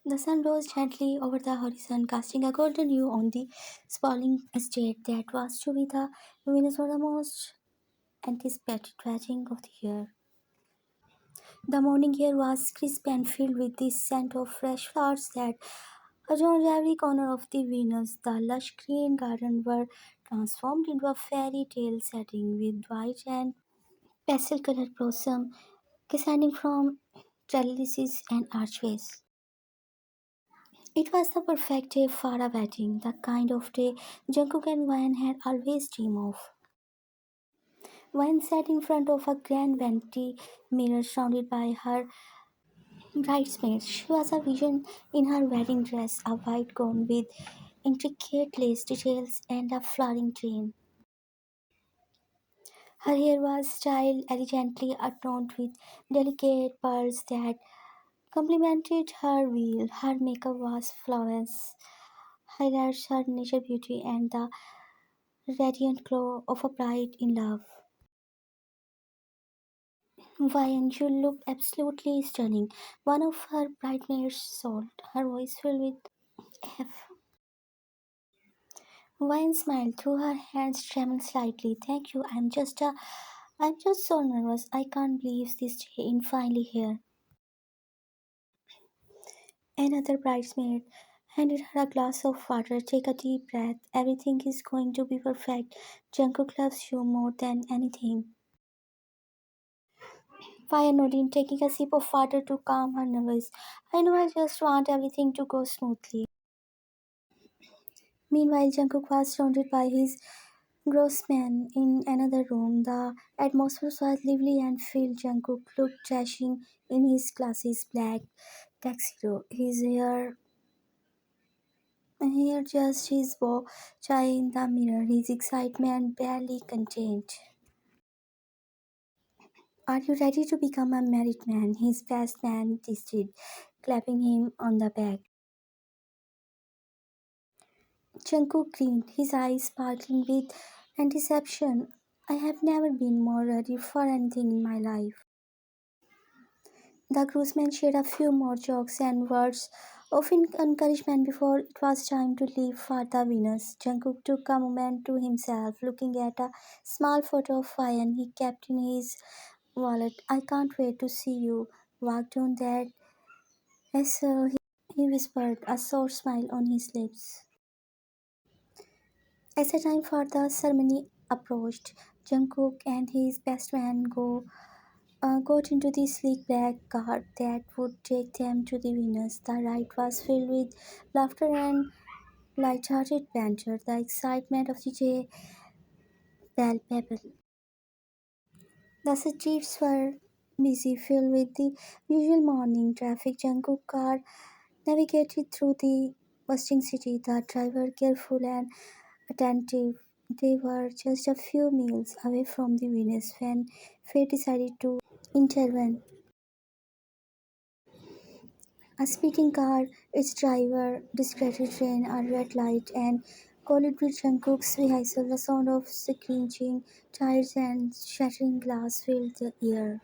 The sun rose gently over the horizon, casting a golden hue on the sprawling estate that was to be the luminous for the most anticipated wedding of the year. The morning air was crisp and filled with the scent of fresh flowers that adorned every corner of the Venus. The lush green garden were transformed into a fairy tale setting with white and pastel colored blossom descending from trellises and archways. It was the perfect day for a wedding, the kind of day Jungkook and Ryan had always dreamed of. Ryan sat in front of a grand vanity mirror surrounded by her bridesmaids. She was a vision in her wedding dress, a white gown with intricate lace details and a flowing train. Her hair was styled elegantly adorned with delicate pearls that complemented her veil. Her makeup was flawless, highlights her nature beauty and the radiant glow of a bride in love. Vian, you look absolutely stunning. One of her bridesmaids sold, her voice filled with F. Vian smiled through her hands trembled slightly. Thank you. I'm just so nervous. I can't believe this day is finally here. Another bridesmaid handed her a glass of water. Take a deep breath. Everything is going to be perfect. Jungkook loves you more than anything. Fire nodded, taking a sip of water to calm her nerves. I know I just want everything to go smoothly. Meanwhile, Jungkook was surrounded by his grossman in another room. The atmosphere was lively and filled. Jungkook looked dashing in his glasses black tuxedo. His hair just his bow tie in the mirror. His excitement barely contained. Are you ready to become a married man? His best man insisted, clapping him on the back. Jungkook grinned, his eyes sparkling with anticipation. I have never been more ready for anything in my life. The groomsman shared a few more jokes and words of encouragement before it was time to leave for the Venus. Jungkook took a moment to himself, looking at a small photo of Ryan he kept in his wallet. I can't wait to see you walk down that he whispered, a sour smile on his lips. As the time for the ceremony approached, Jungkook and his best man got into the sleek black car that would take them to the Venus. The ride was filled with laughter and light-hearted banter. The excitement of the day palpable. The streets were busy, filled with the usual morning traffic. Jungkook car navigated through the bustling city, the driver careful and attentive. They were just a few miles away from the Venus when fate decided to intervene. A speeding car, its driver discreetly ran a red light and collided with Jungkook's vehicle. The sound of screeching tires and shattering glass filled the air.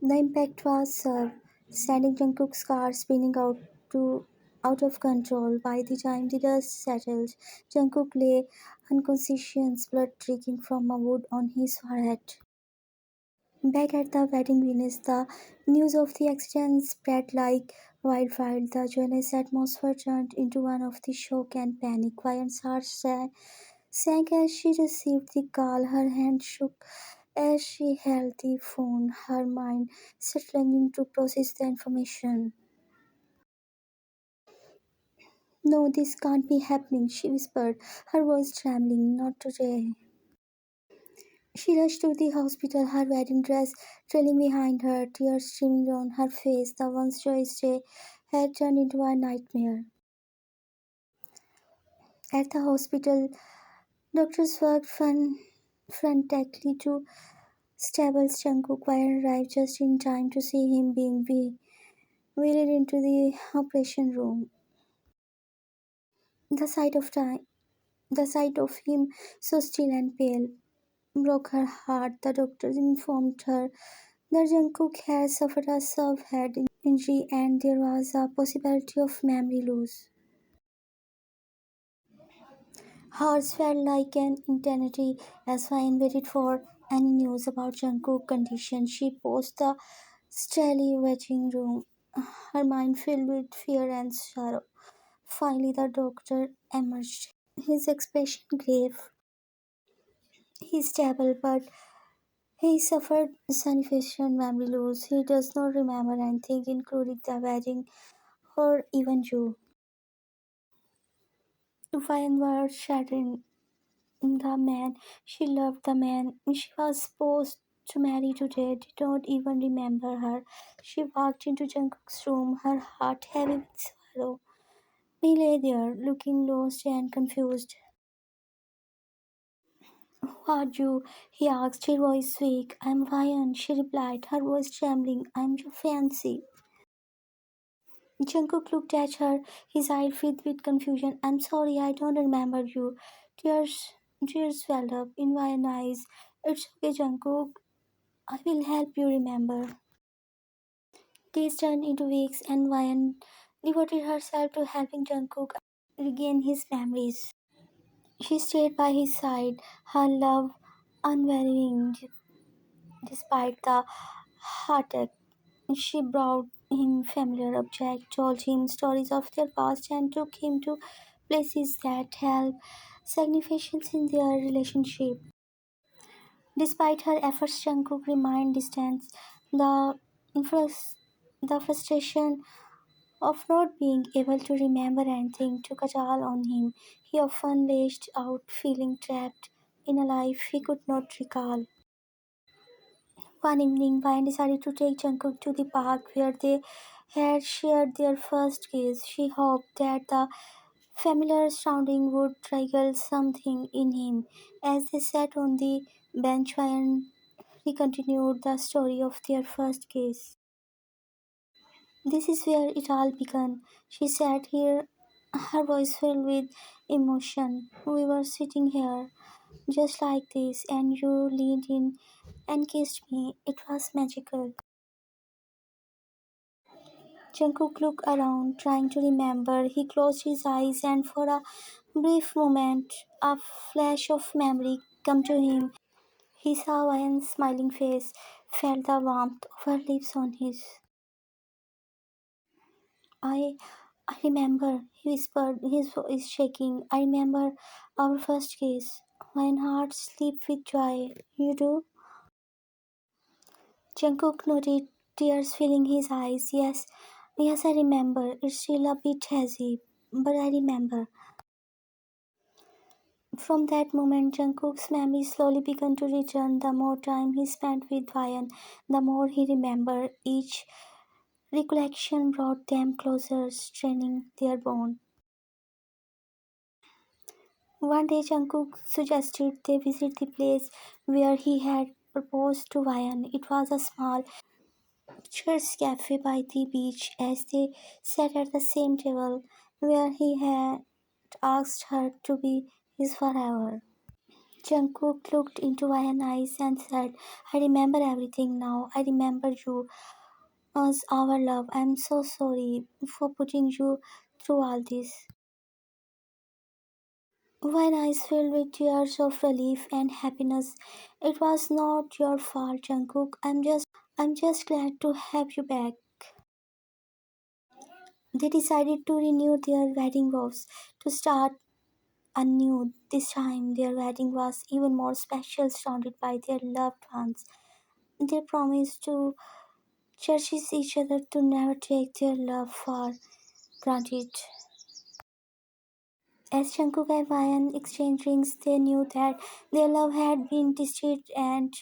The impact was sending Jungkook's car spinning out of control. By the time the dust settled, Jungkook lay unconscious, blood trickling from a wound on his forehead. Back at the wedding Venus, the news of the accident spread like wildfire. The joyous atmosphere turned into one of the shock and panic. Ryan's heart sank as she received the call. Her hand shook as she held the phone, her mind struggling to process the information. No, this can't be happening, she whispered, her voice trembling. Not today. She rushed to the hospital, her wedding dress trailing behind her, tears streaming down her face. The once joyous day had turned into a nightmare. At the hospital, doctors worked frantically to stabilize Jungkook. Ryan arrived just in time to see him being wheeled into the operation room. The sight of time, the sight of him so still and pale broke her heart. The doctor informed her that Jungkook had suffered a severe head injury and there was a possibility of memory loss. Hours felt like an eternity as Ryan waited for any news about Jungkook's condition. She paused the steady waiting room, her mind filled with fear and sorrow. Finally, the doctor emerged. His expression grave. He is stable, but he suffered significant memory loss. He does not remember anything, including the wedding or even you. Ryan was shattered. The man she loved, the man she was supposed to marry today, did not even remember her. She walked into Jungkook's room, her heart heavy with sorrow. He lay there, looking lost and confused. Who are you? He asked, her voice weak. I'm Ryan, she replied, her voice trembling. I'm your fiancé. Jungkook looked at her, his eyes filled with confusion. I'm sorry, I don't remember you. Tears, tears welled up in Ryan's eyes. It's okay, Jungkook. I will help you remember. Days turned into weeks, and Ryan devoted herself to helping Jungkook regain his memories. She stayed by his side, her love unwavering despite the heartache. She brought him familiar objects, told him stories of their past, and took him to places that held significance in their relationship. Despite her efforts, Jungkook remained distant. The, frus- the frustration of not being able to remember anything took a toll on him. He often lashed out, feeling trapped in a life he could not recall. One evening, Ryan decided to take Jungkook to the park where they had shared their first kiss. She hoped that the familiar surrounding would trigger something in him. As they sat on the bench, Ryan continued the story of their first kiss. This is where it all began. She sat here, her voice filled with emotion. We were sitting here, just like this, and you leaned in and kissed me. It was magical. Jungkook looked around, trying to remember. He closed his eyes, and for a brief moment, a flash of memory came to him. He saw Ryan's smiling face, felt the warmth of her lips on his. I I remember, he whispered, his voice shaking. I remember our first kiss. My heart leaped with joy. You do? Jungkook noted, tears filling his eyes. Yes, yes, I remember. It's still a bit hazy, but I remember. From that moment, Jungkook's memory slowly began to return. The more time he spent with Ryan, the more he remembered. Each recollection brought them closer, strengthening their bond. One day, Jungkook suggested they visit the place where he had proposed to Ryan. It was a small, picturesque cafe by the beach. As they sat at the same table where he had asked her to be his forever. Jungkook looked into Ryan's eyes and said, I remember everything now. I remember you as our love. I'm so sorry for putting you through all this. Ryan's eyes filled with tears of relief and happiness. It was not your fault, Jungkook. I'm just glad to have you back. They decided to renew their wedding vows, to start anew. This time, their wedding was even more special, surrounded by their loved ones. They promised to cherish each other, to never take their love for granted. As Jungkook and Ryan exchanged rings, they knew that their love had been tested and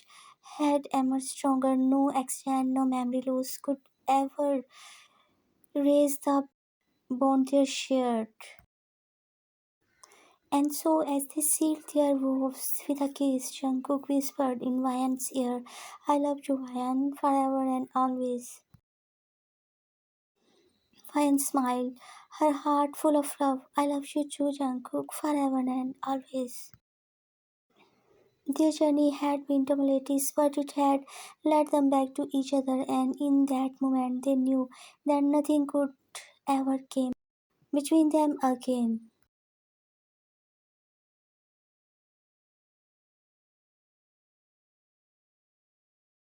had emerged stronger. No accident, no memory loss could ever erase the bond they shared. And so, as they sealed their vows with a kiss, Jungkook whispered in Ryan's ear, I love you, Ryan, forever and always. Ryan smiled, her heart full of love. I love you too, Jungkook, forever and always. Their journey had been tumultuous, but it had led them back to each other, and in that moment they knew that nothing could ever come between them again.